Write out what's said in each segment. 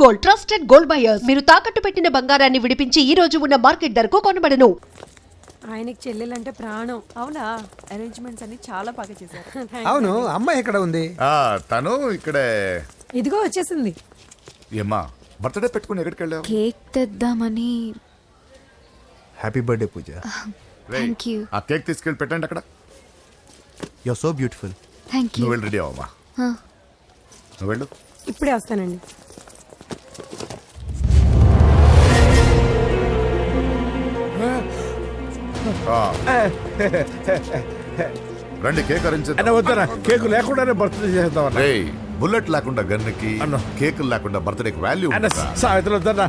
Gold trusted gold buyers మీరు తాకట్టు పెట్టిన బంగారాన్ని విడిపించి ఈ రోజు ఉన్న మార్కెట్ ధరకు కొనబడను. ఆయనకి చెల్లెలంటే ప్రాణం. అవునా? అరేంజ్మెంట్స్ అన్ని చాలా బాగా చేశారు. అవును, అమ్మాయి ఎక్కడ ఉంది? తను ఇక్కడే. ఇదిగో వచ్చేసింది. ఏమ్మా బర్త్డే పెట్టుకుని ఎక్కడికి వెళ్ళావు? కేక్ తెద్దామని. Happy birthday Pooja. Thank you. ఆ కేక్ తీసుకెళ్ళి పెట్టండి అక్కడ. You are so beautiful. Thank you. నువ్వు వెళ్ళి రెడీ అవ్వమ్మా. నువ్వు వెళ్ళు. ఇప్పుడే వస్తానండి. రండి కేక్ అరేంజ్ వద్దరా, కేక్ లేకుండానే బర్త్డే చేద్దాం. బుల్లెట్ లేకుండా గన్నుకి కేక్ లేకుండా బర్త్డేకి వాల్యూ సాయంత్రం వద్దన్నా.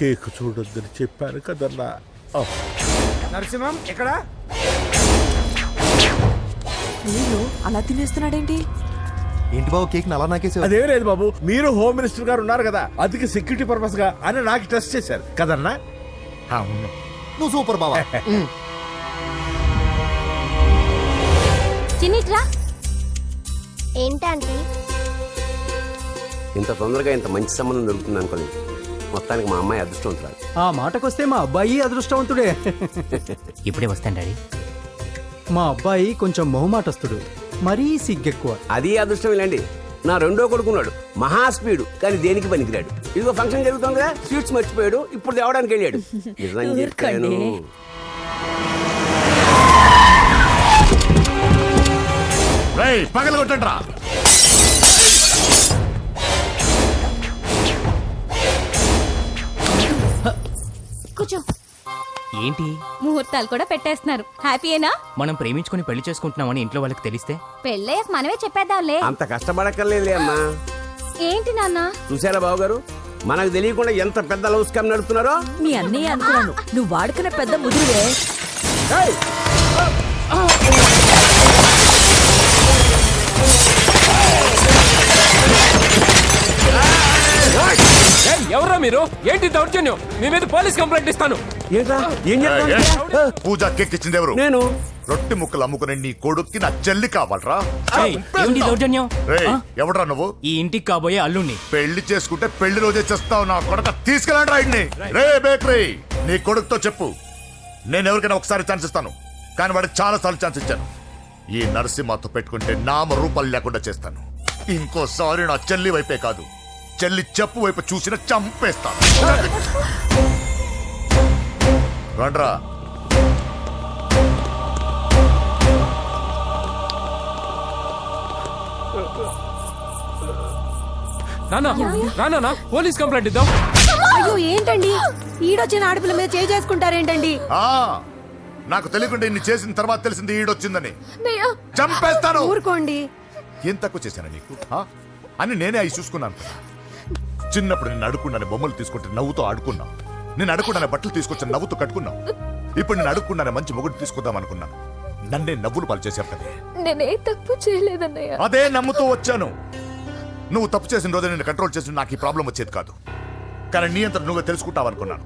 కేక్ చూడొద్దని చెప్పాను కదన్నా. నరసింహం ఎక్కడ? అయ్యో, అలా తినేస్తున్నాడేంటి? ఏంటి బాబు కేక్ అలా నాకేసావు? అదేం లేదు బాబు, మీరు హోమ్ మినిస్టర్ గారు ఉన్నారు కదా, అందుకే సెక్యూరిటీ పర్పస్ గా అని నాకు టెస్ట్ చేశారు కదన్నా. అవును. నువ్వు సూపర్ బాబా. చిన్నిట్రా. ఏంటంటే ఇంత తొందరగా ఇంత మంచి సంబంధం దొరుకుతుంది అనుకోలేదు. మొత్తానికి మా అమ్మాయి అదృష్టవంతురాలు. ఆ మాటకొస్తే మా అబ్బాయి అదృష్టవంతుడే. ఇప్పుడే వస్తాను డాడీ. మా అబ్బాయి కొంచెం మొహమాటస్తుడు, మరీ సిగ్గెక్కువ. అది అదృష్టం ఇలాండి. నా రెండో కొడుకున్నాడు, మహా స్పీడు, కానీ దేనికి పనికిరాడు. ఇదిగో ఫంక్షన్ జరుగుతుంది కదా, స్వీట్స్ మర్చిపోయాడు, ఇప్పుడు తేవడానికి వెళ్ళాడు. నిజం చెప్పాను. పగల కొట్టండి రా. కూర్చో. ఏంటి ముహూర్తాలు కూడా పెట్టేస్తున్నారు. హ్యాపీయేనా? మనం ప్రేమించుకుని పెళ్లి చేసుకుంటున్నామని ఇంట్లో వాళ్ళకి తెలిస్తే పెళ్ళయ్యాక మనమే చెప్పేద్దాంలే. అంత కష్టపడక్కర్లేదులే అమ్మా. ఏంటి నాన్న? చూసారా బాబు గారు, మనకు తెలియకుండా ఎంత పెద్ద లవ్ స్కామ్ నడుపుతున్నారో. మీ అన్నయ్య అనుకున్నాను, నువ్వు వాడుకునే పెద్ద ముదురువే. ఎవరా మీరు? ఏంటి దౌర్జన్యం? మీ మీద పోలీస్ కంప్లైంట్ ఇస్తాను. పూజ కేక్ ఇచ్చింది ఎవరు? నేను. రొట్టె ముక్కలు అమ్ముకునే నీ కొడుక్కి నా చెల్లి కావాలరా? ఏంటి దౌర్జన్యం? ఎవడరా నువ్వు? ఈ ఇంటికి కాబోయే అల్లుణ్ణి. పెళ్లి చేసుకుంటే పెళ్లి రోజే చేస్తావు నా కొడుక. తీసుకెళ్ళండి రాయిడ్ని. రే బేకరీ, నీ కొడుకుతో చెప్పు, నేను ఎవరికైనా ఒకసారి ఛాన్స్ ఇస్తాను, కానీ వాడికి చాలా సార్లు ఛాన్స్ ఇచ్చాను. ఈ నరసింహతో పెట్టుకుంటే నామ రూపాలు లేకుండా చేస్తాను. ఇంకోసారి నా చెల్లి వైపే కాదు, చెల్లి చెప్పు వైపు చూసిన చంపేస్తాను. రండ్రా. నానా పోలీస్ కంప్లైంట్ ఇద్దాం. అయ్యో ఏంటండి, ఈడొచ్చిన ఆడపిల్ల మీద చేసుకుంటారేంటండి? నాకు తెలియకుండా ఇన్ని చేసిన తర్వాత తెలిసింది ఈడొచ్చిందని. చంపేస్తాను. ఊరుకోండి. ఏం తక్కువ చేశాను నీకు అని నేనే అవి చూసుకున్నాను. చిన్నప్పుడు నేను అడుక్కున్నాను బొమ్మలు తీసుకుంటే నవ్వుతో ఆడుకున్నావు. నేను అడుక్కున్నాను బట్టలు తీసుకొచ్చి నవ్వుతో కట్టుకున్నావు. ఇప్పుడు నేను అడుక్కున్నాను మంచి మొగుడు తీసుకొద్దాం అనుకున్నాను. నన్నే నవ్వులు పాలు చేశారు కదే. నేనే తప్పు చేయలేదన్నయ్య. అదే నమ్ముతూ వచ్చాను. నువ్వు తప్పు చేసిన రోజు నేను కంట్రోల్ చేసిన నాకు ఈ ప్రాబ్లం వచ్చేది కాదు. కానీ నీ అంతా నువ్వే తెలుసుకుంటావు అనుకున్నాను.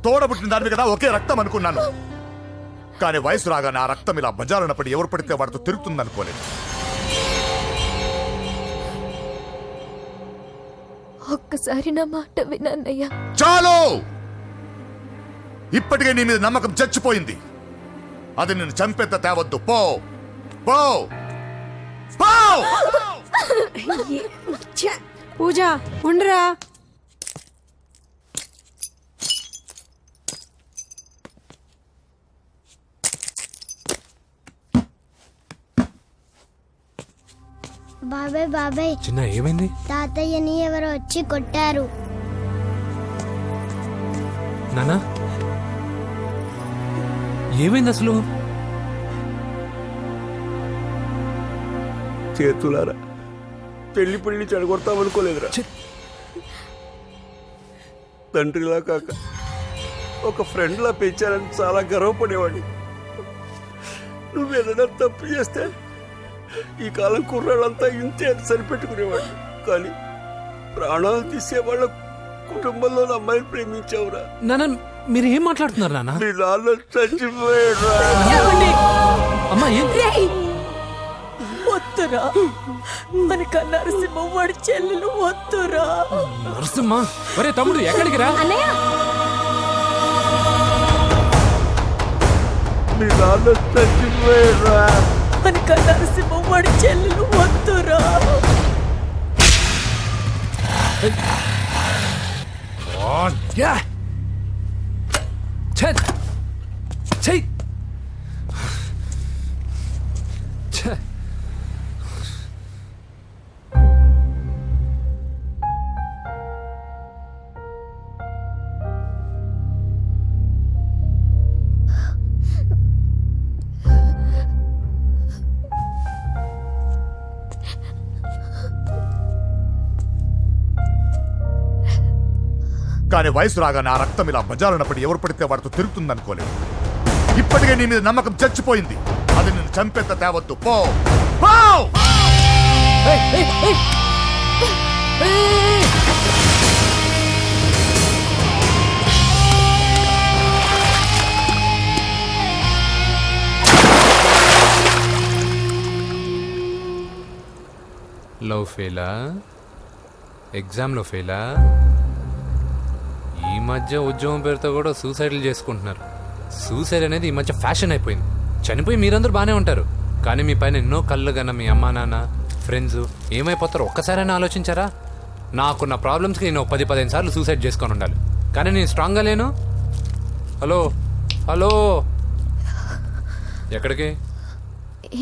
తోడబుట్టిన దానివి కదా, ఒకే రక్తం అనుకున్నాను. కానీ వయసు రాగానే ఆ రక్తం ఇలా బజారునప్పుడు ఎవరు పడితే వాడితో తిరుగుతుంది అనుకోలేదు. ఒక్కసారి నా మాట వినన్నయ్య. చాలు, ఇప్పటికే నీ మీద నమ్మకం చచ్చిపోయింది. అది నిన్ను చంపేత తేవద్దు. పో పో పో. పూజ ఉండరా. బాబాయ్ బాబాయ్, చిన్న ఏమైంది? తాతయ్యని ఎవరో వచ్చి కొట్టారు. నానా ఏమైంది అసలు? చేతులారా పెళ్లి పెళ్లి చెడగొడతామనుకోలేదురా. తండ్రిలా కాక ఒక ఫ్రెండ్లా పెంచాలని చాలా గర్వపడేవాడిని. నువ్వేదైనా తప్పు చేస్తే ఈ కాలం కుర్రాళ్ళంతా ఇంతే సరిపెట్టుకునేవాడు. కానీ ప్రాణాలు తీసేవాళ్ళ కుటుంబంలో అమ్మాయిని ప్రేమించావురా. నాన్న మీరు ఏం మాట్లాడుతున్నారు నాన్న? మీ నాన్న చచ్చిపోయాడురా. అమ్మా ఏం వద్దురా, మనక నరసింహ వాడి చెల్లెలు వద్దురా. నరసింహ, ఒరే తమ్ముడు ఎక్కడికి రా? అన్నయ్య మీ నాన్న చచ్చిపోయాడురా. మనక నరసింహ వాడి చెల్లెలు వద్దురా. యా ఛే ఛే ఛే. కానీ వయసు రాగానే ఆ రక్తం ఇలా బజారున్నప్పుడు ఎవరు పడితే వాడితో తిరుగుతుందనుకోలేదు. ఇప్పటికే నీ మీద నమ్మకం చచ్చిపోయింది. అది నిన్ను చంపేంత తేవద్దు. పో పో! లవ్ ఫెయిలా? ఎగ్జామ్లో ఫెయిలా? ఈ మధ్య ఉద్యోగం పేరుతో కూడా సూసైడ్లు చేసుకుంటున్నారు. సూసైడ్ అనేది ఈ మధ్య ఫ్యాషన్ అయిపోయింది. చనిపోయి మీరందరూ బాగానే ఉంటారు, కానీ మీ పైన ఎన్నో కళ్ళు కన్నా మీ అమ్మా నాన్న ఫ్రెండ్స్ ఏమైపోతారో ఒక్కసారైనా ఆలోచించారా? నాకున్న ప్రాబ్లమ్స్కి నేను 10-15 సార్లు సూసైడ్ చేసుకొని ఉండాలి, కానీ నేను స్ట్రాంగ్గా లేను. హలో హలో, ఎక్కడికి?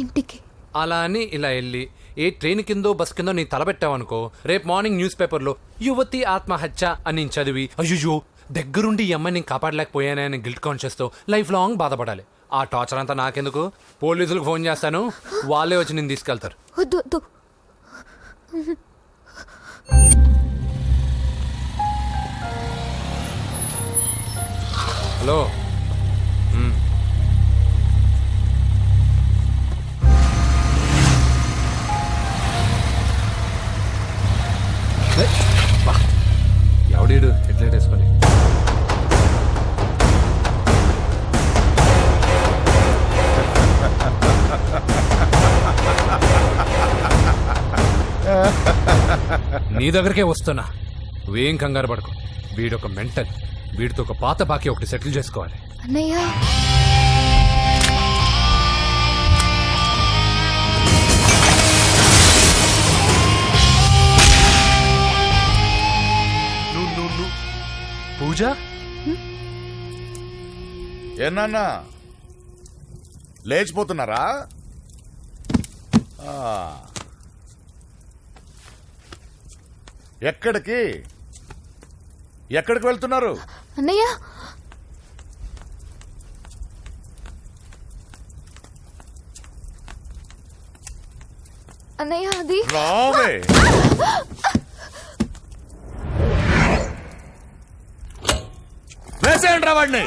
ఇంటికి. అలా అని ఇలా వెళ్ళి ఏ ట్రైన్ కిందో బస్ కిందో నీ తలపెట్టావనుకో, రేపు మార్నింగ్ న్యూస్ పేపర్లో యువతి ఆత్మహత్య అని నేను చదివి అయ్యో దగ్గరుండి ఈ అమ్మాయి నేను కాపాడలేకపోయానే అని గిల్ట్ కాన్షియస్తో లైఫ్ లాంగ్ బాధపడాలి. ఆ టార్చర్ అంతా నాకెందుకు? పోలీసులకు ఫోన్ చేస్తాను, వాళ్ళే వచ్చి నేను తీసుకెళ్తారు. వద్దు వద్దు. హలో ఎవడీడు హెడ్లైట్ వేసుకొని? నీ దగ్గరకే వస్తున్నా, నువ్వేం కంగారు పడకు. వీడొక మెంటల్, వీడితో ఒక పాత బాకీ ఒకటి సెటిల్ చేసుకోవాలి. అన్నయ్య పూజ ఏనా లేచిపోతున్నారా? ఎక్కడికి ఎక్కడికి వెళ్తున్నారు? అన్నయ్య అన్నయ్య అది రావే. వేసేయండి వాడిని.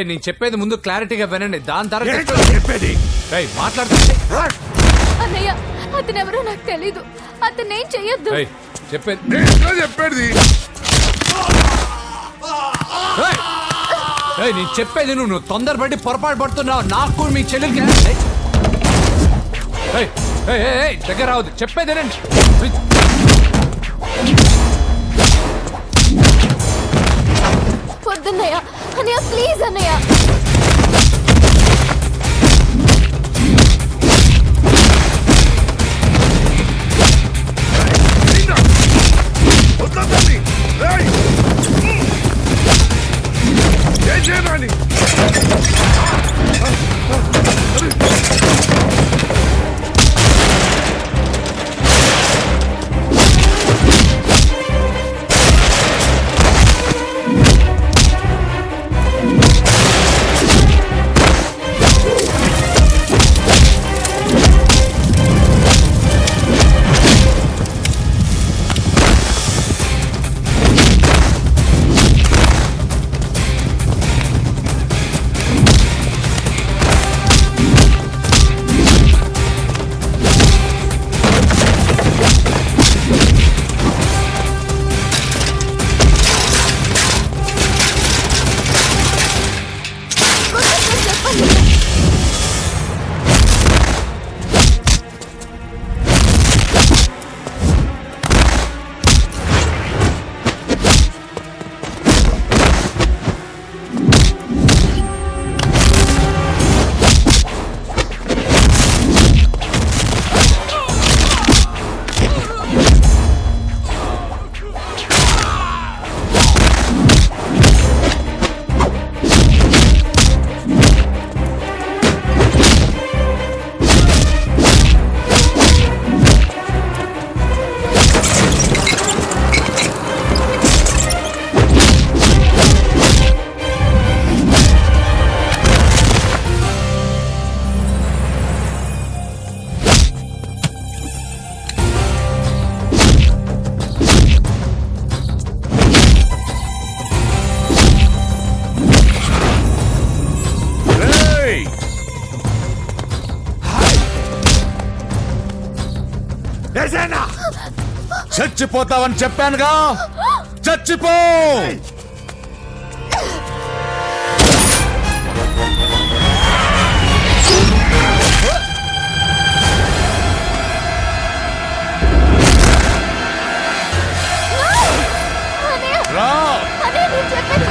నేను చెప్పేది ముందు క్లారిటీగా వినండి, దాని తర్వాత చెప్పేది మాట్లాడుతుంటే అన్నయ్య అతనెవరో నాకు తెలీదు, అతనేం చెయ్యొద్దు. చెప్పేది నేను చెప్పేది నువ్వు తొందరపడి పొరపాటు పడుతున్నావు. నాకు మీ చెల్లెలకి దగ్గర రావద్దు, చెప్పేదేనండి. వద్దన్నయ్య, అన్నయ్య ప్లీజ్ అన్నయ్య. చచ్చిపోతావని చెప్పానుగా, చచ్చిపో. రా. అన్నయ్య నేను చెప్పేది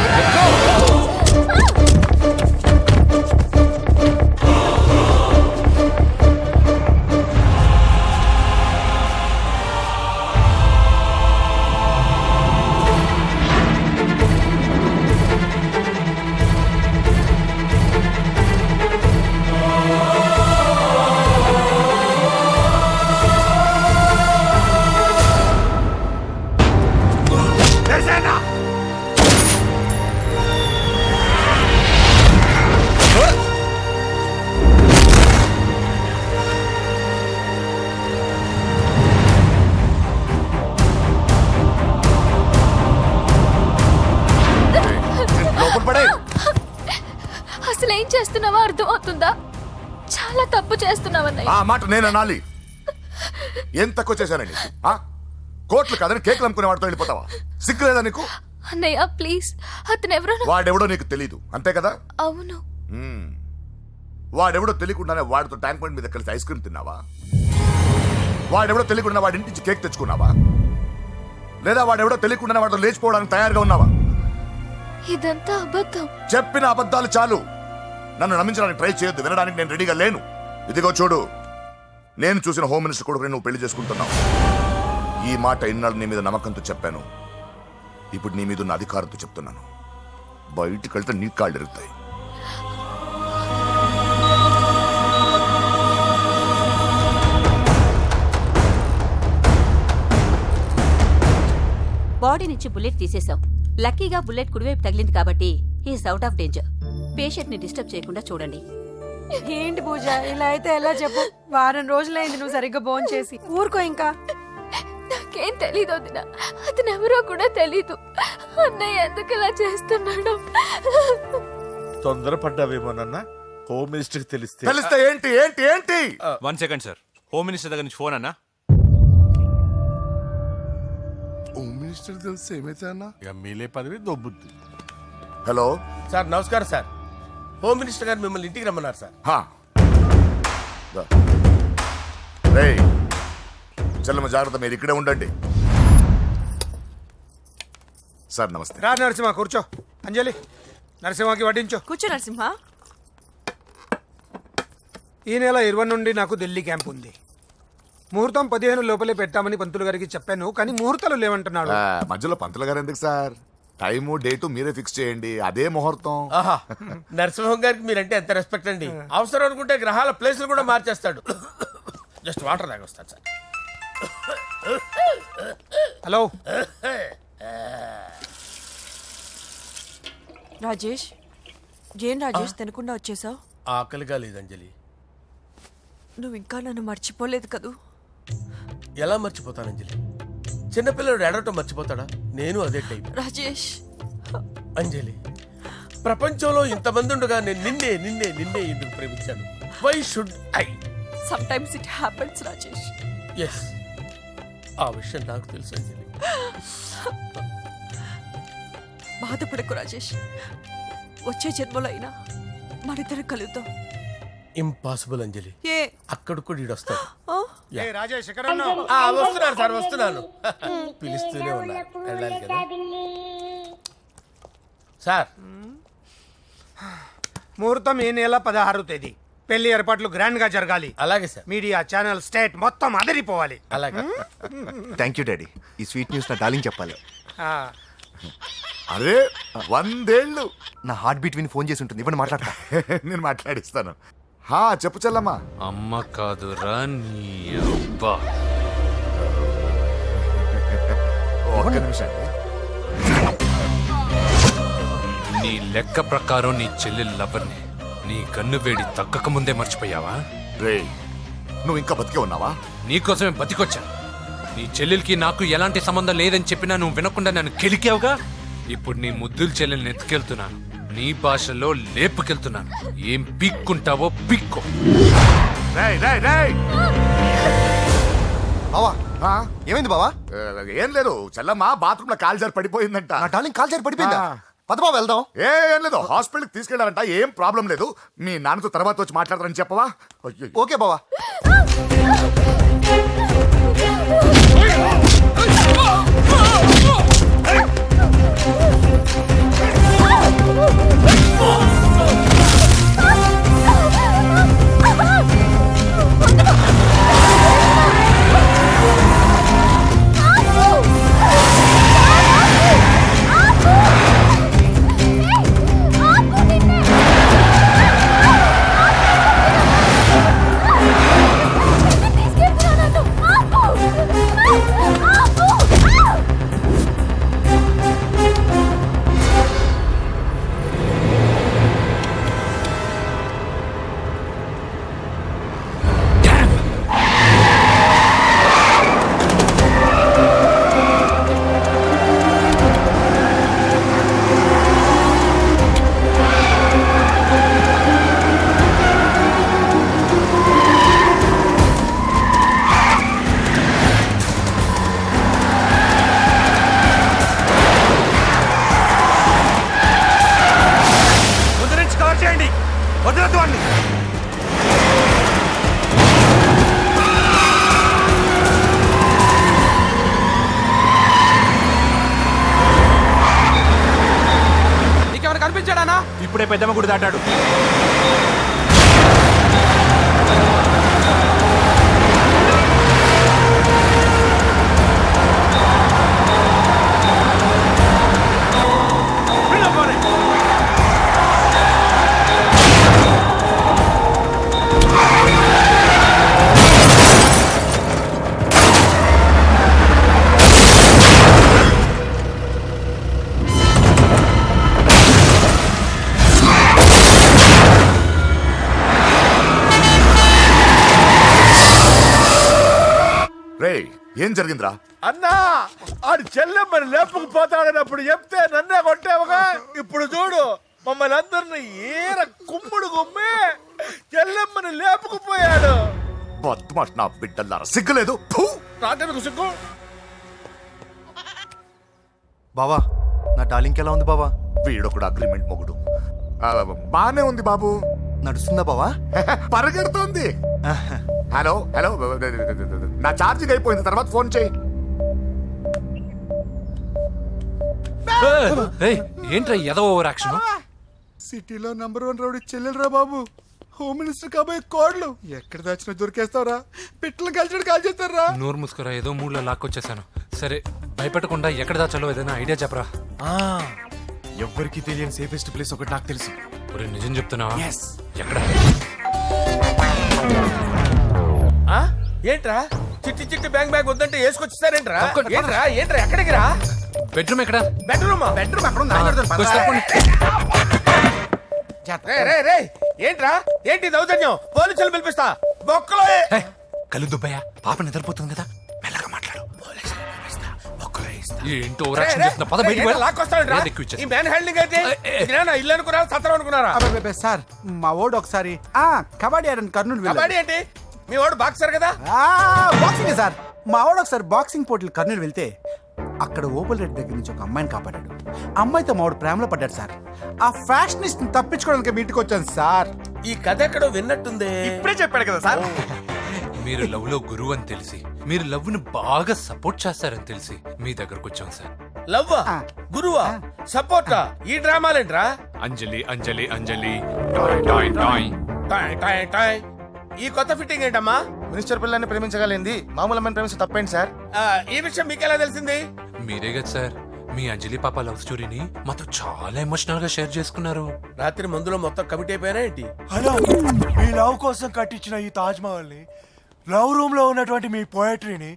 లోపల పడే. అసలు ఏం చేస్తున్నావో అర్థమవుతుందా? చాలా తప్పు చేస్తున్నావన్నయ్య. ఆ మాట నేను అనాలి? ఏం తక్కువ చేశానండి? కోట్లు కాదని కేకులు అమ్ముకునే వాడితో వెళ్ళిపోతావా? సిగ్గు లేదా నీకు? అన్నయ్య ప్లీజ్, అతను ఎవరో వాడెవడో నీకు తెలీదు అంతే కదా? అవును. వాడెవడో తెలియకుండానే వాడితో ట్యాంక్ పాయింట్ మీద కలిసి ఐస్ క్రీమ్ తిన్నావా? వాడెవడో తెలియకుండా వాడి ఇంటి నుంచి కేక్ తెచ్చుకున్నావా? లేదా వాడెవడో తెలియకుండానే వాడితో లేచిపోవడానికి తయారుగా ఉన్నావా? ఇదంతా అబద్ధం. చెప్పిన అబద్ధాలు చాలు. నన్ను నమ్మించడానికి ట్రై చేయొద్దు. వినడానికి నేను రెడీగా లేను. ఇదిగో చూడు, నేను చూసిన హోమ్ మినిస్టర్ కొడుకుని నువ్వు పెళ్లి చేసుకుంటున్నావు. ఈ మాట ఇన్నాళ్ళు నీ మీద నమ్మకంతో చెప్పాను. ఇప్పుడు నీ మీద ఉన్న అధికారంతో చెప్తున్నాను. బయటికి వెళ్తే నీ కాళ్ళు ఎరుగుతాయి. బాడీ నుంచి బుల్లెట్ తీసేశాం. లక్కీగా బుల్లెట్ కుడివైపు తగిలింది కాబట్టి is out of danger. Patient ని డిస్టర్బ్ చేయకుండా చూడండి. ఏంటి పూజ, ఇలా అయితే ఎలా చెప్పు? వారం రోజులైంది నువ్వు సరిగ్గా భోంచేసి చేసి. ఊరుకో ఇంకా. నాకేం తెలీదు వదిన, అతను ఎవరో కూడా తెలీదు. అన్నయ్య ఎందుకు ఇలా చేస్తున్నాడు? తొందరపడ్డావేమోనన్నా. హోమ్ మినిస్టర్ తెలిస్తే తెలిస్తే ఏంటి ఏంటి ఏంటి? 1 సెకండ్ సార్, హోమ్ మినిస్టర్ దగ్గర నుంచి ఫోన్ అన్నా. హోమ్ మినిస్టర్ తెలిస్తే ఏమైతే అన్నా? ఎమ్మెల్యే పదవి దొబ్బుద్ది. హలో సార్ నమస్కారం సార్. హోమ్ మినిస్టర్ గారు మిమ్మల్ని ఇంటికి రమ్మన్నారు సార్. రేయ్ చెల్లమ్మ జాగ్రత్త, మీరు ఇక్కడే ఉండండి. సార్ నమస్తే. రా నరసింహ, కూర్చో. అంజలి, నరసింహకి వడ్డించు. కూర్చో నరసింహ. ఈ నెల 20 నుండి నాకు ఢిల్లీ క్యాంప్ ఉంది. ముహూర్తం 15 లోపలే పెట్టామని పంతులు గారికి చెప్పాను, కానీ ముహూర్తాలు లేవంటున్నాడు. మధ్యలో పంతులు గారు ఎందుకు సార్? టైము డేటు మీరే ఫిక్స్ చేయండి, అదే ముహూర్తం. నరసింహం గారికి మీరంటే ఎంత రెస్పెక్ట్ అండి. అవసరం అనుకుంటే గ్రహాల ప్లేసులు కూడా మార్చేస్తాడు. జస్ట్ వాటర్ తాగొస్తాను సార్. హలో రాజేష్, ఏం రాజేష్ తినకుండా వచ్చేసావు? ఆకలిగా లేదు అంజలి. నువ్వు ఇంకా నన్ను మర్చిపోలేదు కదూ? ఎలా మర్చిపోతాను అంజలి? చిన్నపిల్లడు ఏడవటం మర్చిపోతాడా? నేను అదే టైప్. రాజేష్ అంజలి, ప్రపంచంలో ఇంతమంది ఉండగా నేను నిన్నే నిన్నే నిన్నే ఎందుకు ప్రేమించాను? Why should I? Sometimes it happens Rajesh. Yes, ఆ విషయం నాకు తెలుసు అంజలి. బాధపడకు రాజేష్, వచ్చే జన్మలో అయినా మనిద్దరం కలుద్దాం. ఇంపాసిబుల్ అంజలి. ఏ అక్కడ కూడా ఈడొస్తాడు. రాజేష్, వస్తున్నాను సార్, వస్తున్నాను. పిలుస్తూనే ఉన్నారు, వెళ్ళాలి కదా సార్. ముహూర్తం ఈ నెల 16వ తేదీ. పెళ్లి ఏర్పాట్లు గ్రాండ్ గా జరగాలి. అలాగే సార్. మీడియా ఛానల్ స్టేట్ మొత్తం అదిరిపోవాలి. అలాగే. Thank you daddy. ఈ స్వీట్ న్యూస్ నా డార్లింగ్ చెప్పాలి. అరే 100 ఏళ్ళు. నా హార్ట్ బీట్ విని ఫోన్ చేసి ఉంటుంది, ఇవ్వండి మాట్లాడతా. నేను మాట్లాడిస్తాను. చెప్పు చెల్లమ్మా. అమ్మ కాదురా నీ అబ్బా. ఒక్క నిమిషం. నీ లెక్క ప్రకారం నీ చెల్లెలు లవర్ని నీ కన్ను వేడి తగ్గక ముందే మర్చిపోయావా? రేయ్, నువ్వు ఇంకా బతికే ఉన్నావా? నీకోసమే బతికొచ్చా. నీ చెల్లెలకి నాకు ఎలాంటి సంబంధం లేదని చెప్పినా నువ్వు వినకుండా నన్ను కెలికావుగా. ఇప్పుడు నీ ముద్దుల చెల్లెల్ని ఎత్తుకెళ్తున్నాను, నీ భాషలో లేపుకెళ్తున్నాను. ఏం పీక్కుంటావో పీక్కో. రేయ్ రేయ్ రేయ్. బావా ఏమైంది బావా? ఏం లేదు, చెల్లమ్మ బాత్రూమ్ లో కాల్ జారి పడిపోయిందంట. నా డార్లింగ్ కాల్ జారి పడిపోయిందా? పద బావ వెళ్దాం. ఏం లేదు, హాస్పిటల్కి తీసుకెళ్ళారంట, ఏం ప్రాబ్లం లేదు. మీ నాన్నతో తర్వాత వచ్చి మాట్లాడతారని చెప్పవా? ఓకే బావా. ఇప్పుడే పెద్దమ్మ గుడి దాటాడు. ఏం జరిగిందిరా? అన్నా ఆడు చెల్లెమ్మని లేపుకుపోతాడన్నప్పుడు చెప్తే నన్నే కొట్టావుగా. ఇప్పుడు చూడు మమ్మల్ని అందరిని ఏర కుమ్ముడు గుమ్మి చెల్లెమ్మని లేపుకుపోయాడు. బద్మాష్ నా బిడ్డల్లారా, సిగ్గులేదు? నాకెందుకు సిగ్గు? బావా నా డార్లింగ్ ఎలా ఉంది బావా? వీడొకడు అగ్రిమెంట్ మొగుడు. బానే ఉంది బాబు. నడుస్తుందా బావా? పరిగెడుతోంది. హలో హలో, నా ఛార్జింగ్ అయిపోయింది, తర్వాత ఫోన్ చేయి. ఏంట్రా ఏదో ఓవర్ యాక్షన్? సిటీలో #1 రౌడీ చెల్లెలరా బాబు. హోమ్ మినిస్టర్ కాబోయే కోడ్లు ఎక్కడ దాచినా దొరికేస్తావరా? పిట్టలు కలిసి కాల్ చేస్తారా? నోరు ముసుకురా, ఏదో మూడ్లో లాక్కొచ్చేసాను. సరే భయపెట్టకుండా ఎక్కడ దాచాలో ఏదైనా ఐడియా చెప్పరా. ఎవ్వరికి తెలియని సేఫెస్ట్ ప్లేస్ ఒకటి నాకు తెలుసు. ఒరే నిజం చెప్తున్నావా? ఎక్కడ? ఏంట్రా చిట్టి చిట్టి బ్యాంక్ బ్యాగ్ వద్దంటే వేసుకొచ్చేసారేంట్రా? ఏంట్రా ఏంట్రా ఎక్కడికి రా? బెడ్రూమ్ ఎక్కడ? బెడ్రూమ్ ఏంట్రా ఏంటి దౌర్జన్యం? పోలీసులు పిలిపిస్తా. బొక్కలో కళ్ళు దుబ్బయ్యా, పాప నిద్రపోతుంది కదా, మెల్లగా మాట్లాడు. ఏంటో ఓవర్ యాక్షన్ చేస్తున్నా, పద బయటికి వెళ్ళు. లాక్కొస్తాడు ఈ మ్యాన్ హ్యాండింగ్ అయితే. ఇల్లు అనుకున్నారా సత్రం అనుకున్నారా? సార్ మా ఓడు ఒకసారి కబడ్డీ ఆడని కర్నూలు కబడ్డీ ఏంటి? మీ వాడు బాక్సర్ కదా? Boxing sir. మా వాడు ఒకసారి బాక్సింగ్ పోటీలు కర్నూలు వెళ్తే అక్కడ ఓపెల్ రెడ్డి దగ్గర నుంచి ఒక అమ్మాయిని కాపాడాడు. అమ్మాయితో మా వాడు ప్రేమలో పడ్డాడు సార్. ఆ ఫ్యాషనిస్ట్ తప్పించుకోవడానికి మీ ఇంటికి వచ్చాను సార్. ఈ కథ ఎక్కడో విన్నట్టుంది. ఇప్పుడే చెప్పాడు కదా సార్. మీరు లవ్ లో గురువు అని తెలిసి, మీరు లవ్ ను బాగా సపోర్ట్ చేస్తారని తెలిసి మీ దగ్గరకు వచ్చాం సార్. లవ్వా గురువా సపోర్టా? ఈ డ్రామాలేంట్రా? అంజలి అంజలి అంజలి టాయ్ టాయ్ టాయ్ టాయ్ టాయ్ టాయ్. ఈ కొత్త ఫిట్టింగ్ ఏంటమ్మా? మినిస్టర్ పిల్లని ప్రేమించగలిగింది మామూలు అమ్మని ప్రేమించి తప్పేంటి సార్? ఈ విషయం మీకెలా తెలిసింది? మీరే కదా సార్ మీ అంజలి పాప లవ్ స్టోరీని మాతో చాలా ఎమోషనల్ గా షేర్ చేసుకున్నారు. రాత్రి మందులో మొత్తం కమిట్ అయిపోయినా ఏంటి? హలో, మీ లవ్ కోసం కట్టించిన ఈ తాజ్ మహల్ ని, లవ్ రూమ్ లో ఉన్నటువంటి మీ పోయట్రీని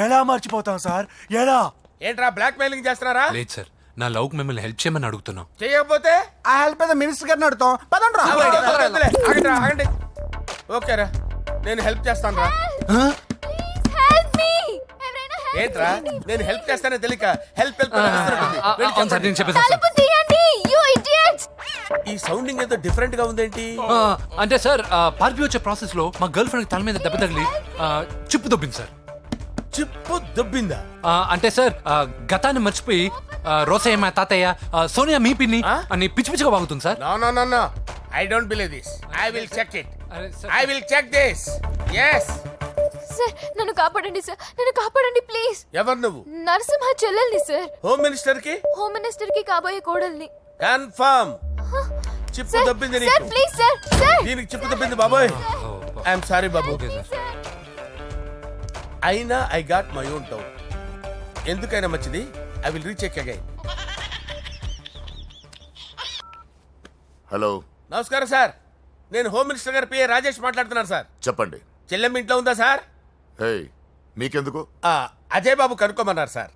ఎలా మర్చిపోతాం సార్? ఎలా? ఏంట్రా బ్లాక్ మెయిలింగ్ చేస్తున్నారా? లేదు సార్, నా లవ్ కు మిమ్మల్ని హెల్ప్ చేయమని అడుగుతున్నాం. చేయకపోతే ఆ హెల్ప్ అయితే మినిస్టర్ గారిని అడుగుతాం. పదండి రా. ఆగండి. ఓకేరా, నేను హెల్ప్ చేస్తాను రా. ఏంట్రా నేను హెల్ప్ చేస్తానే తెలియక హెల్ప్ ఈ సౌండింగ్ ఏదో డిఫరెంట్ గా ఉందేంటి? అంటే సార్ పార్టీ వచ్చే ప్రాసెస్ లో మా గర్ల్ ఫ్రెండ్ తల మీద దెబ్బ తగిలి చిప్పు దొబ్బింది సార్. చిప్పు దొబ్బిందా? అంటే సార్ గతాన్ని మర్చిపోయి రోసయ్య మా తాతయ్య సోనియా మీ పిన్ని అని పిచ్చి పిచ్చిగా వాగుతుంది sir. No. I don't believe this. I will check it. అరే, sir. I will check this. Yes. Sir నన్ను కాపాడండి సార్, నన్ను కాపాడండి ప్లీజ్. ఎవరు నువ్వు? నరసింహ చెల్లెల్ని సార్, హోమ్ మినిస్టర్ కి హోమ్ మినిస్టర్ కి కాబోయే కోడల్ని. కన్ఫర్మ్. చిప్పు సార్ దొబ్బింది సార్ నీకు. ప్లీజ్ సార్, సార్ దీనికి చిప్పు దొబ్బింది బాబోయ్. ఐఎమ్ సారీ బాబు. Okay sir. అయినా I got my own town. ఎందుకైనా మంచిది, I will recheck again. Hello, నమస్కారం సార్, నేను హోమ్ మినిస్టర్ గారి పిఏ రాజేష్ మాట్లాడుతున్నాను సార్. చెప్పండి. చెల్లెమ్మ ఇంట్లో ఉందా సార్? హే, మీకెందుకు? అజయ్ బాబు కనుక్కోమన్నారు సార్.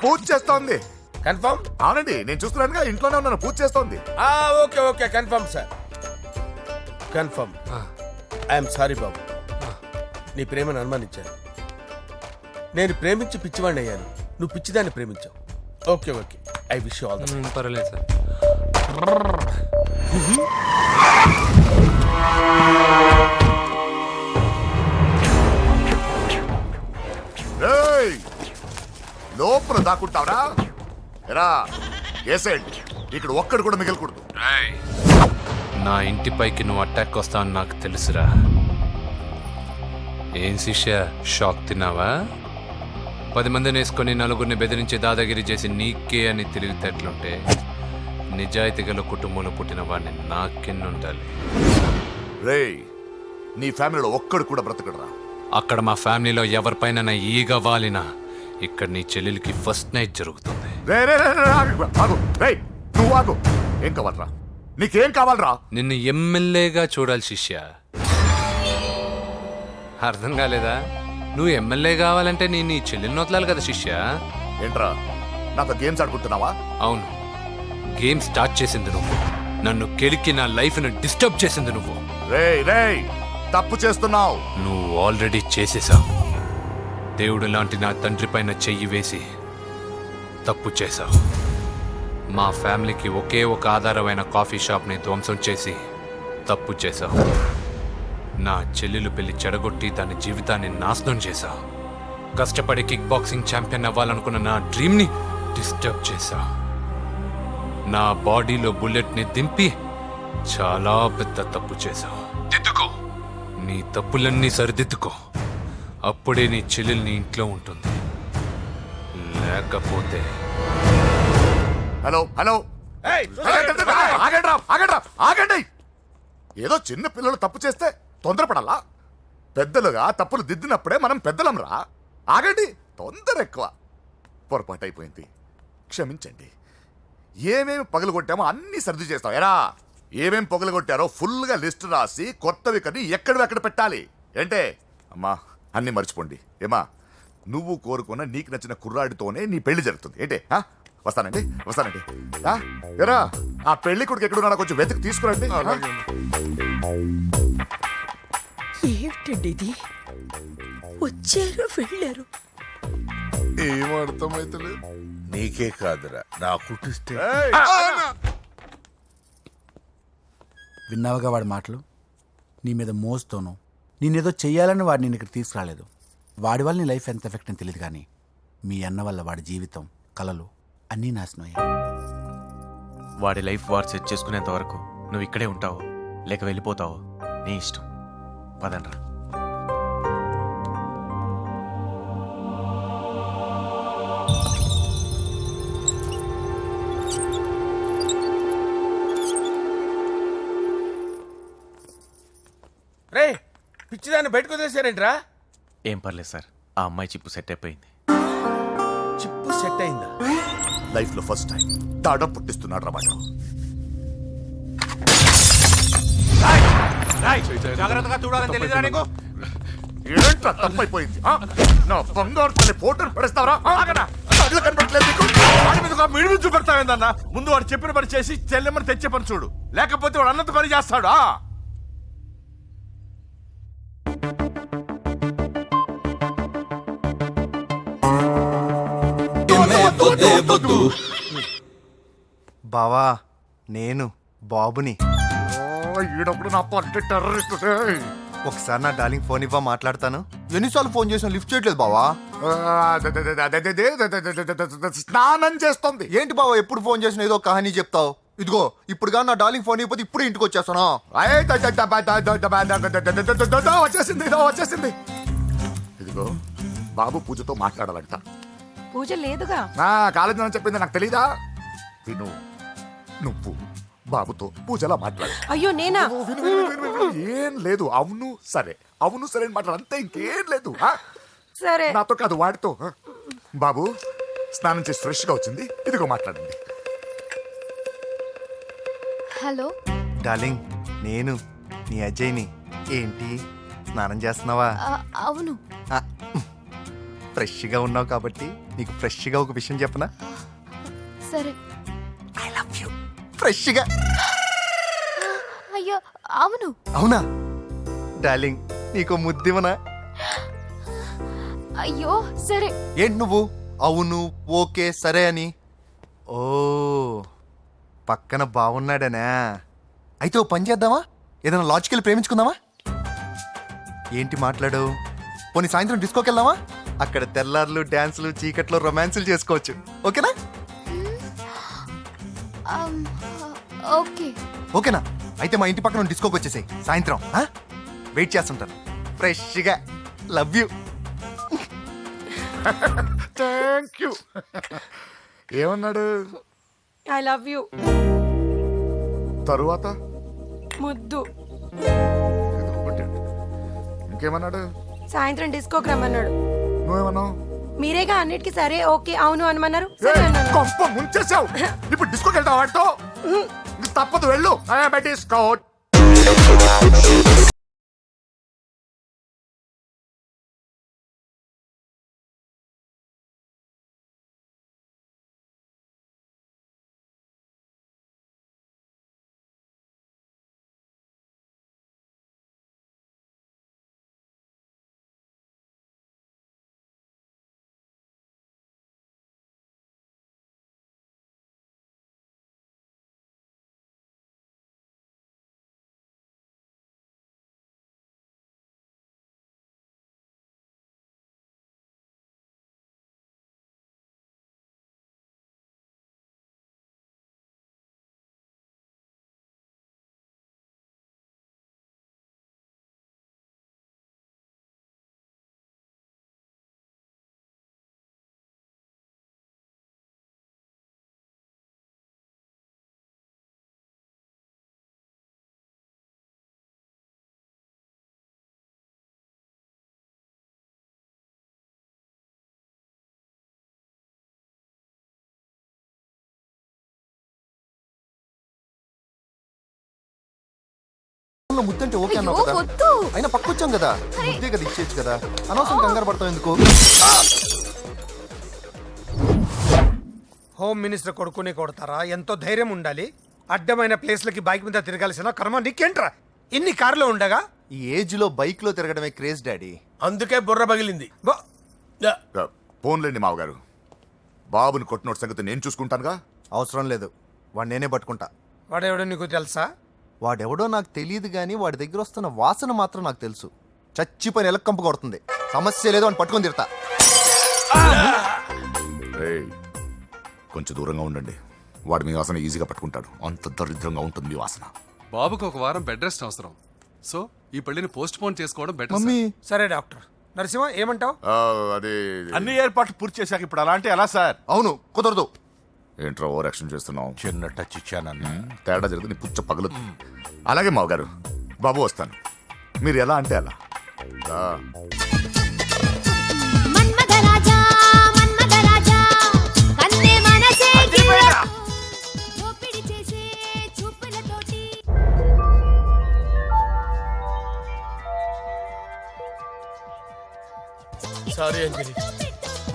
పూజ చేస్తోంది. కన్ఫర్మ్? అవునండి, నేను చూస్తున్నానుగా, ఇంట్లోనే ఉన్నాను, పూజ చేస్తోంది. Okay confirm sir, confirm. I'm sorry బాబు, నీ ప్రేమను అనుమానించాను. నేను ప్రేమించి పిచ్చివాడిని అయ్యాను, నువ్వు పిచ్చిదాన్ని ప్రేమించావు. Okay I wish you all the best. పర్వాలేదు సార్. ఏయ్, లోపల దాక్కుంటావరా? ఎరా ఏసేంటి, ఇక్కడ ఒక్కడు కూడా మిగలకూడదు. నా ఇంటిపైకి నువ్వు అటాక్ వస్తావని నాకు తెలుసురా. ఏం శిష్య, షాక్ తిన్నావా? 10 మందిని వేసుకొని నలుగురిని బెదిరించి దాదాగిరి చేసి నీకే అని తెలివితేటలుంటే నిజాయితీ గల కుటుంబంలో పుట్టిన వాడిని నాకెన్నుండాలి. రేయ్, నీ ఫ్యామిలీలో ఒక్కడు కూడా బ్రతకడరా. అక్కడ మా ఫ్యామిలీలో ఎవరిపైన ఈగ వాలినా ఇక్కడ నీ చెల్లెలికి ఫస్ట్ నైట్ జరుగుతుంది. నువ్వు ఆగు. ఏం కావాలరా? నీకేం కావాలరా? నిన్ను ఎమ్మెల్యేగా చూడాలి శిష్య. అర్థం కాలేదా? నువ్వు ఎమ్మెల్యే కావాలంటే నేను నీ చెల్లెల్ని వదలాలి కదా శిష్య. ఏంట్రా, నాతో గేమ్స్ ఆడుకుంటున్నావా? అవును, గేమ్ స్టార్ట్ చేసింది నువ్వు. నన్ను కెలికి నా లైఫ్ను డిస్టర్బ్ చేసింది నువ్వు. రేయ్, తప్పు చేస్తున్నావు. నువ్వు ఆల్రెడీ చేసేసావు. దేవుడు లాంటి నా తండ్రి పైన చెయ్యి వేసి తప్పు చేశావు. మా ఫ్యామిలీకి ఒకే ఒక ఆధారమైన కాఫీ షాప్ని ధ్వంసం చేసి తప్పు చేశావు. నా చెల్లెలు పెళ్లి చెడగొట్టి దాని జీవితాన్ని నాశనం చేశావు. కష్టపడి కిక్ బాక్సింగ్ ఛాంపియన్ అవ్వాలనుకున్న నా డ్రీమ్ని డిస్టర్బ్ చేశావు. నా బాడీలో బుల్లెట్ని దింపి చాలా పెద్ద తప్పు చేశావు. దిద్దుకో, నీ తప్పులన్నీ సరిదిద్దుకో. అప్పుడే నీ చెల్లెలు నీ ఇంట్లో ఉంటుంది. లేకపోతే హలో ఆగండి. ఏదో చిన్న పిల్లలు తప్పు చేస్తే తొందరపడాలా? పెద్దలుగా తప్పులు దిద్దినప్పుడే మనం పెద్దలంరా. ఆగండి, తొందర ఎక్కువ. పొరపాటు అయిపోయింది, క్షమించండి. ఏమేమి పగలగొట్టామో అన్ని సర్ది చేస్తాం. ఎరా, ఏమేం పగలగొట్టారో ఫుల్గా లిస్ట్ రాసి కొత్తవి కని ఎక్కడివి పెట్టాలి. ఏంటే అమ్మా, అన్ని మర్చిపోండి. ఏమా, నువ్వు కోరుకున్న నీకు నచ్చిన కుర్రాడితోనే నీ పెళ్లి జరుగుతుంది. ఏంటే వస్తానండి. ఎరా, ఆ పెళ్లి కొడుకు ఎక్కడున్నా కొంచెం వెతికి తీసుకురండి. ఏమిటండి ఇది? వచ్చారు వెళ్ళారు. ఏం అర్థమైతలేదు. నీకే కాదురా, నా కుట్టిస్తే. విన్నావుగా వాడి మాటలు? నీ మీద మోస్తోనూ నేనేదో చెయ్యాలని వాడు నేను ఇక్కడ తీసుకురాలేదు. వాడి వల్ల నీ లైఫ్ ఎంత ఎఫెక్ట్ అని తెలియదు, కానీ మీ అన్న వల్ల వాడి జీవితం, కలలు అన్నీ నాశనం అయ్యాయి. వాడి లైఫ్ వాడు సెట్ చేసుకునేంత వరకు నువ్వు ఇక్కడే ఉంటావు, లేక వెళ్ళిపోతావు, నీ ఇష్టం. పదండ్రా. రే, పిచ్చిదాన్ని బయటకు వదిలేశారేంట్రా? ఏం పర్లేదు సార్, ఆ అమ్మాయి చిప్పు సెట్ అయిపోయింది. చిప్పు సెట్ అయిందా? లైఫ్ లో ఫస్ట్ టైం తాడ పుట్టిస్తున్నాడు రా వాడు. జాగ్రత్తగా చూడాలని తెలియదురా నీకు? ఏంట్రా తప్పైపోయింది? నా బంగారు తల్లి ఫోటోను పడేస్తావరా? కళ్ళు కనపడట్లేదు నీకు? వాడి మీద మిడిమి చూపెడతావేందన్నా? ముందు వాడు చెప్పిన పని చేసి చెల్లెమ్మని తెచ్చే పని చూడు, లేకపోతే వాడు అన్నంత పని చేస్తాడు. బావా, నేను బాబుని. ఈడప్పుడు నా పట్టి టెర్రరిస్ట్. ఒకసారి నా డార్లింగ్ ఫోన్ ఇవ్వ మాట్లాడతాను. ఎన్నిసార్లు ఫోన్ చేసినా లిఫ్ట్ చేయట్లేదు బావా. స్నానం చేస్తుంది. ఏంటి బావా ఎప్పుడు ఫోన్ చేసినా ఏదో కహానీ చెప్తావు. ఇదిగో ఇప్పుడు నా డార్లింగ్ ఫోన్ ఇవ్వకపోతే ఇప్పుడు ఇంటికి వచ్చేస్తాను. వచ్చేసింది వచ్చేసింది. ఇదిగో బాబు పూజతో మాట్లాడాలంట. పూజ లేదుగా. నా కాలేజీ అని చెప్పింది నాకు తెలీదా? విను, నువ్వు బాబుతో పూజలా మాట్లాడు. అయ్యో నేనా? విను, విను, విను, విను, విను. ఏం లేదు. అవును సరే అని మాట్లాడు, అంతే, ఇంకేం లేదు. సరే. నాతో కాదు, వాడితో. బాబు స్నానం చేసి ఫ్రెష్ గా వచ్చింది, ఇదిగో మాట్లాడండి. హలో డార్లింగ్, నేను నీ అజయ్ని. ఏంటి స్నానం చేస్తున్నావా? అవును. ఫ్రెష్గా ఉన్నావు కాబట్టి నీకు ఫ్రెష్గా ఒక విషయం చెప్పనా? సరే. I love you. ఫ్రెష్గా. అయ్యో అవును. అవునా డార్లింగ్, నీకు ముద్దివనా? అయ్యో సరే. ఏంటి నువ్వు అవును ఓకే సరే అని? ఓ పక్కన బాగున్నాడనా? అయితే ఓ పని చేద్దామా? ఏదైనా లాజికల్ ప్రేమించుకుందామా? ఏంటి మాట్లాడు? పోనీ సాయంత్రం డిస్కోకి వెళ్దామా? అక్కడ తెల్లార్లు డాన్సులు చీకట్లో రొమాన్సులు చేసుకోవచ్చు. ఓకేనా? ఓకే. ఓకేనా? అయితే మా ఇంటి పక్కన డిస్కోకి వచ్చేసాయి సాయంత్రం. వెయిట్ చేస్తుంటాను ఫ్రెష్గా. Love you. Thank you. ఏమన్నాడు? I love you. తరువాత ముద్దు. ఇంకేమన్నాడు? సాయంత్రం డిస్కోకి రమ్మన్నాడు. నువ్వేమన్నావు? మీరేగా అన్నిటికీ సరే ఓకే అవును అనమన్నారు. సరే అన్నాను. కొంప ముంచేసావు. ఇప్పుడు డిస్కోకి వెళ్తావు వాడితో? తప్పదు, వెళ్ళు. డిస్కో. ముద్దంటే ఓకే అయ్యో, అన్నావు కదా. వద్దు. అయినా పక్కొచ్చాం కదా, ముద్దే కదా ఇచ్చేయచ్చు కదా. అనవసరం కంగారు పడతావు ఎందుకు? హోమ్ మినిస్టర్ కొడుకునే కొడతారా? ఎంతో ధైర్యం ఉండాలి. అడ్డమైన ప్లేస్లకి బైక్ మీద తిరగాల్సిన కర్మ నీకేంట్రా? ఇన్ని కార్లో ఉండగా ఈ ఏజ్ లో బైక్ లో తిరగడమే క్రేజ్ డాడీ. అందుకే బుర్ర పగిలింది. ఫోన్లేండి మావగారు, బాబుని కొట్టినోటి సంగతి నేను చూసుకుంటానుగా. అవసరం లేదు, వాడు నేనే పట్టుకుంటా. వాడెవడో నీకు తెలుసా? వాడెవడో నాకు తెలియదు కానీ వాడి దగ్గర వస్తున్న వాసన మాత్రం నాకు తెలుసు. చచ్చిపోయిన ఎలక్కంపు కొడుతుంది. సమస్య లేదు అని పట్టుకొని తిడతా. కొంచెం దూరంగా ఉండండి, వాడు మీ వాసన ఈజీగా పట్టుకుంటాడు. అంత దరిద్రంగా ఉంటుంది మీ వాసన. బాబుకు ఒక వారం బెడ్ రెస్ట్ అవసరం. సో ఈ పెళ్లిని పోస్ట్ పోన్ చేసుకోవడం బెటర్. మమ్మీ. సరే డాక్టర్. నరసింహ ఏమంటావు? అదే అన్ని ఏర్పాట్లు పూర్తి చేశాక ఇప్పుడు అలా అంటే ఎలా సార్? అవును కుదరదు. ఏంట్రా ఓవర్ యాక్షన్ చేస్తున్నావు? చిన్న టచ్ ఇచ్చానన్న. తేడా జరిగింది, నీ పుచ్చ పగలు. అలాగే మావగారు, బాబు వస్తాను. మీరు ఎలా అంటే అలా. సారీ అంజలి,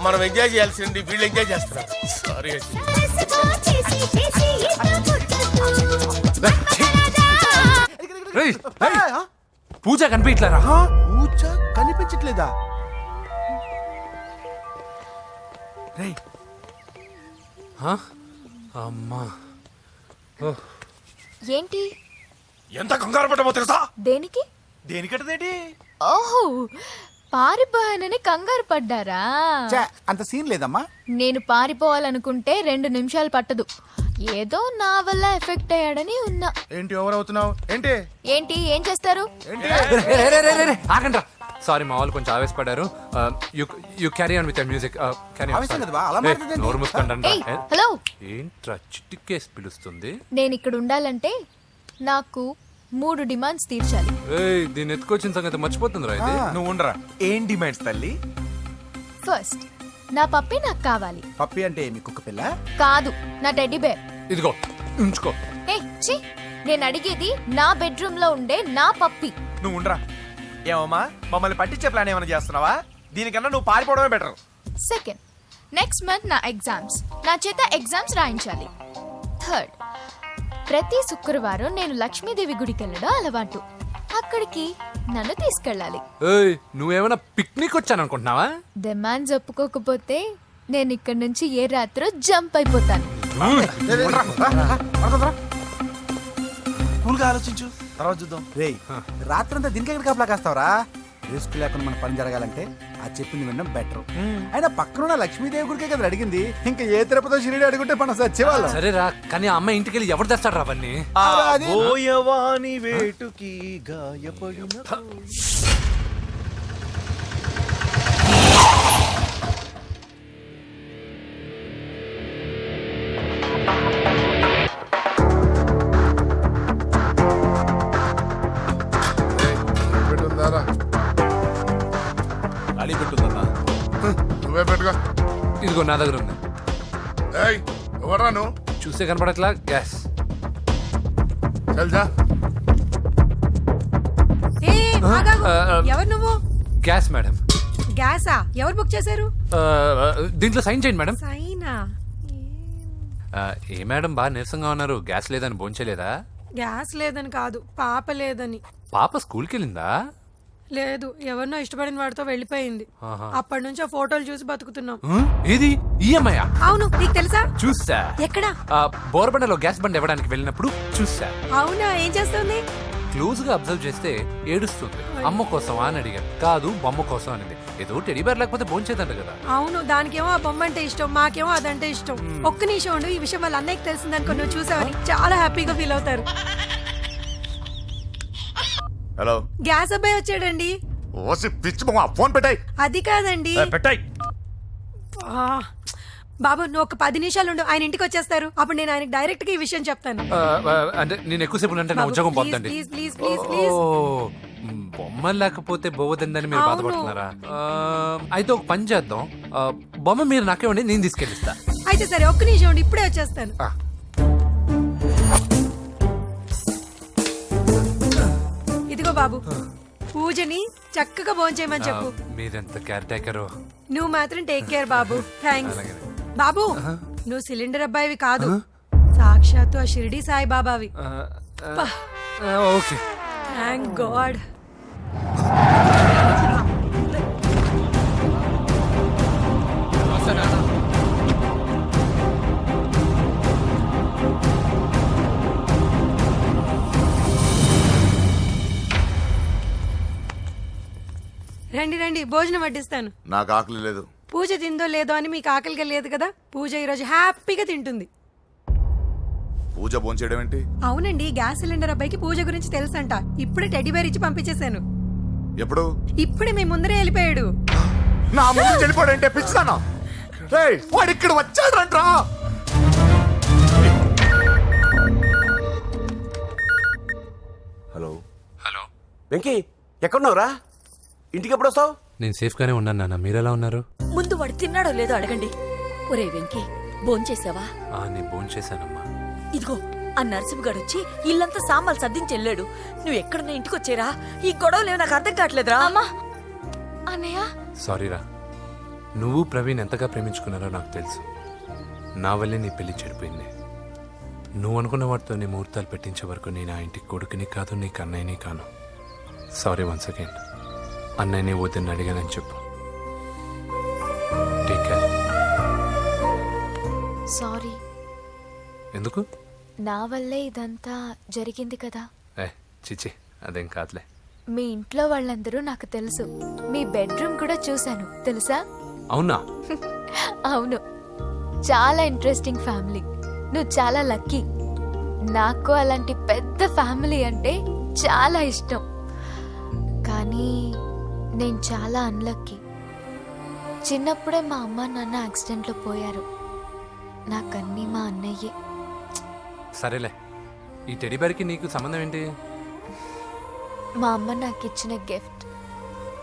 మనం ఎంజాయ్ చేయాల్సింది వీళ్ళు ఎంజాయ్ చేస్తున్నారు. సారీ అంజలి. పూజ కనిపించలేరా? పూజ కనిపించట్లేదా? అమ్మా. ఏంటి? ఎంత కంగారు పడ్డమో తెలుసా? దేనికి? దేనికట్టదేటి? ఓహో, పారిపోయానని కంగారు పడ్డారా? ఛే, అంత సీన్ లేదమ్మా. నేను పారిపోవాలనుకుంటే 2 నిమిషాలు పట్టదు. ఏదో నా వల్ల ఎఫెక్ట్ అయ్యాడని ఉన్నా. ఏంటి ఓవర్ అవుతున్నావు? ఏంటి ఏంటి ఏం చేస్తారు? ఆగండ్రా. సారీ మా వాళ్ళు కొంచెం ఆవేశపడ్డారు. You carry on with music. ఆవేశం కదా బా, అలా మాట్లాడేదేంటి? నోరు మూసుకోండి. ఏయ్, హలో. ఏంట్రా చిట్టికేసి పిలుస్తుంది? నేను ఇక్కడ ఉండాలంటే నాకు 3 డిమాండ్స్ తీర్చాలి. ఏయ్, దీన్ని ఎత్తుకొచ్చిన సంగతి మర్చిపోతుందిరా ఇది. నువ్వు ఉండరా. ఏం డిమాండ్స్ తల్లి? ఫస్ట్, నా పప్పి నాకు కావాలి. పప్పి అంటే మీ కుక్క పిల్ల? కాదు, నా టెడ్డీ బేర్. ఇదిగో ఉంచుకో. ఏ ఛీ, నేను అడిగేది నా బెడ్రూమ్ లో ఉండే నా పప్పి. నువ్వు ఉండరా. ఏమమ్మా మమ్మల్ని పట్టించే ప్లాన్ ఏమైనా చేస్తున్నావా? దీనికన్నా నువ్వు పారిపోవడమే బెటర్. సెకండ్, నెక్స్ట్ మంత్ నా ఎగ్జామ్స్, నా చేత ఎగ్జామ్స్ రాయించాలి. థర్డ్, ప్రతి శుక్రవారం నేను లక్ష్మీదేవి గుడికి వెళ్ళడం అలవాటు. అక్కడికి నన్ను తీసుకెళ్ళాలి. ఏయ్, నువ్వేమైనా పిక్నిక్ వచ్చాను అనుకుంటున్నావా? డిమాండ్స్ ఒప్పుకోకపోతే నేను ఇక్కడ నుంచి ఏ రాత్రో జంప్ అయిపోతాను. కూల్గా ఆలోచించు, తర్వాత చూద్దాం. రేయ్, రాత్రంతా దీనికి ఎక్కడ కాపలా కాస్తావరా? రిస్క్ లేకుండా మన పని జరగాలంటే ఆ చెప్పింది వినడం బెటర్. అయినా పక్కన లక్ష్మీదేవి గుడికే కదా అడిగింది. ఇంకా ఏ తిరుపతి షిరిడి అడుగుంటే మనం సచ్చేవాళ్ళం. సరేరా, కానీ ఆ అమ్మాయి ఇంటికి వెళ్ళి ఎవరు తెస్తాడు రా అవన్నీ? ఓయవాని వేటుకి గాయపడిన అడి పెట్టుందన్నా. నువ్వే పెట్టుగా. ఇదిగో నా దగ్గర ఉంది. ఎవరా నువ్వు? చూస్తే కనపడట్లా? గ్యాస్. చల్జా. ఎవరు నువ్వు? Gas madam. గ్యాసా? ఎవరు బుక్ చేశారు? దీంట్లో సైన్ చేయండి మేడం. సైనా? ఏ మేడం బాగా నీరసంగా ఉన్నారు? గ్యాస్ లేదని భోంచలేదా? గ్యాస్ లేదని కాదు, పాప లేదని. పాప స్కూల్కి వెళ్ళిందా? లేదు, ఎవరినో ఇష్టపడిన వాడితో వెళ్ళిపోయింది. ఆహా. అప్పటి నుంచి ఆ ఫోటోలు చూసి బతుకుతున్నాం. ఇది ఈఎంఐ? అవును, నీకు తెలుసా? చూసా. ఎక్కడ? బోర్బండలో గ్యాస్ బండ్ ఇవ్వడానికి వెళ్ళినప్పుడు చూసా. అవునా, ఏం చేస్తుంది? క్లోజ్ గా అబ్జర్వ్ చేస్తే ఏడుస్తుంది. అమ్మ కోసం అని అడిగాను. కాదు, బొమ్మ కోసం అనేది. ఏదో టెడీ బేర్ లేకపోతే భోంచేదంట కదా. అవును, దానికేమో ఆ బొమ్మ అంటే ఇష్టం, మాకేమో అదంటే ఇష్టం. ఒక్క నిమిషం ఉండు, ఈ విషయం వాళ్ళ అన్నయ్యకి తెలిసిందనుకో, నువ్వు చూసావని చాలా హ్యాపీగా ఫీల్ అవుతారు. హలో, గ్యాస్ అబ్బాయి వచ్చాడండి. ఓసి పిచ్చి బొమ్మ, ఫోన్ పెట్టాయి. అది కాదండి. పెట్టాయి. బాబు, నువ్వు ఒక 10 నిమిషాలు ఉండు, ఆయన ఇంటికి వచ్చేస్తారు. అప్పుడు నేను ఆయనకి డైరెక్ట్ గా ఈ విషయం చెప్తాను. అంటే నేను ఎక్కువసేపు అంటే నా ఉద్యోగం పోతుందండి. Please please please please. బొమ్మ లేకపోతే బోవదందని మీరు అవును. బాధపడుతున్నారా? అయితే ఒక పని చేద్దాం. బొమ్మ మీరు నాకేమండి, నేను తీసుకెళ్ళిస్తా. అయితే సరే, ఒక్క నిమిషం ఉండి, ఇప్పుడే వచ్చేస్తాను. ఇదిగో బాబు, పూజని చక్కగా భోంచేయమని చెప్పు. మీరెంత కేర్ టేకరు. నువ్వు మాత్రం టేక్ కేర్ బాబు. థ్యాంక్స్ బాబు. నువ్వు సిలిండర్ అబ్బాయివి కాదు, సాక్షాత్తు ఆ షిరిడి సాయి బాబావి. Okay, thank God. రండి రండి, భోజనం వడ్డిస్తాను. నాకు ఆకలి లేదు. పూజ తిందో లేదో అని మీకు ఆకలిగా లేదు కదా. పూజ ఈరోజు హ్యాపీగా తింటుంది. పూజ భోంచేయడం ఏంటి? అవునండి, గ్యాస్ సిలిండర్ అబ్బాయికి పూజ గురించి తెలుసంట. ఇప్పుడే టెడ్డీ బేర్ ఇచ్చి పంపించేశాను. ఎప్పుడు? ఇప్పుడే మీ ముందరే వెళ్ళిపోయాడు. నా ముందు చెడిపోయాడంటే పిచ్చిదానా? వాడు ఇక్కడ వచ్చాడంట్రా. హలో. హలో వెంకీ, ఎక్కడున్నావురా? ఇంటికి ఎప్పుడు వస్తావు? నేను సేఫ్ గానే ఉన్నాను నాన్న. మీరెలా ఉన్నారు? ముందు వాడు తిన్నాడో లేదో అడగండి. ఒరే వెంకీ, భోంచేసావా? నేను భోంచేశానమ్మా. ఇదిగో, ఆ నరసింహగాడు వచ్చి ఇల్లంతా సామాన్లు సర్దించి వెళ్ళాడు. నువ్వు ఎక్కడున్నా ఇంటికి వచ్చేరా. ఈ గొడవలేవు నాకు అర్థం కావట్లేదురా. అమ్మా, అన్నయ్య. సారీరా. నువ్వు ప్రవీణ్ ఎంతగా ప్రేమించుకున్నారో నాకు తెలుసు. నా వల్లే నీ పెళ్లి చెడిపోయింది. నువ్వు అనుకున్న వాటితో నీ ముహూర్తాలు పెట్టించే వరకు నేను ఆ ఇంటికి కొడుకుని కాదు, నీకు అన్నయ్యని కాను. Sorry once again. అన్నయ్యని వద్దని అడిగానని చెప్పు. Take care. సారీ. ఎందుకు? నా వల్లే ఇదంతా జరిగింది కదా. చిచి, అదేం కాదులే. మీ ఇంట్లో వాళ్ళందరూ నాకు తెలుసు. మీ బెడ్రూమ్ కూడా చూశాను తెలుసా? అవునా? అవును, చాలా ఇంట్రెస్టింగ్ ఫ్యామిలీ. నువ్వు చాలా లక్కీ. నాకు అలాంటి పెద్ద ఫ్యామిలీ అంటే చాలా ఇష్టం. కానీ నేను చాలా అన్లక్కీ. చిన్నప్పుడే మా అమ్మ నాన్న యాక్సిడెంట్లో పోయారు. నాకన్నీ మా అన్నయ్యే. సరేలే, ఈ టెడీ బేర్కి నీకు సంబంధం ఏంటి? మా అమ్మ నాకు ఇచ్చిన గిఫ్ట్.